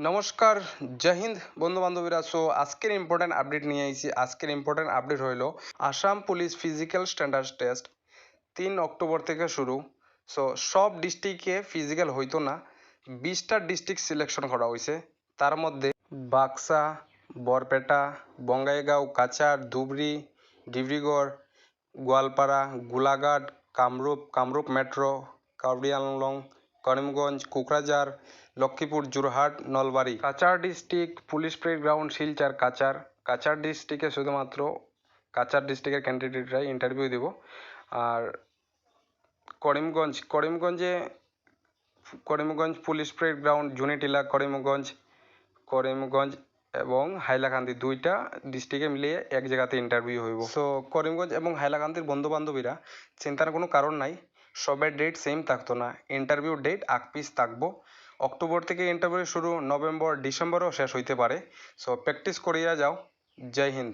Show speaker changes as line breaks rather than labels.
নমস্কার, জয় হিন্দ বন্ধু বান্ধবীরা। সো আজকের ইম্পর্টেন্ট আপডেট নিয়ে আইছি। আজকের ইম্পর্টেন্ট আপডেট হইল Assam police physical standard test 3 October থেকে শুরু। সো সব ডিস্ট্রিক্টে ফিজিক্যাল হইতো না, 20টা ডিস্ট্রিক্ট সিলেকশন করা হয়েছে। তার মধ্যে Baksa, Barpeta, Bongaigaon, Cachar, Dhubri, Dibrugarh, Goalpara, Golaghat, Kamrup metro, Karbi Anglong, Karimganj, Kokrajhar, Lakshmipur, Jorhat, Nalbari. Cachar district police parade ground, Silchar, Cachar ডিস্ট্রিক্টে শুধুমাত্র কাছাড় ডিস্ট্রিক্টের ক্যান্ডিডেটরাই ইন্টারভিউ দেব। আর Karimganj police parade ground, Junitila, Karimganj এবং হাইলাকান্দি, দুইটা ডিস্ট্রিক্টে মিলিয়ে এক জায়গাতে ইন্টারভিউ হইব। সো করিমগঞ্জ এবং হাইলাকান্দির বন্ধু বান্ধবীরা চিন্তার কোনো কারণ নাই, সবের ডেট সেম থাকতো না, ইন্টারভিউ ডেট আকপিস থাকবো। অক্টোবর থেকে ইন্টারভিউ শুরু, নভেম্বর ডিসেম্বরও শেষ হইতে পারে। সো প্র্যাকটিস করিয়া যাও। জয় হিন্দ।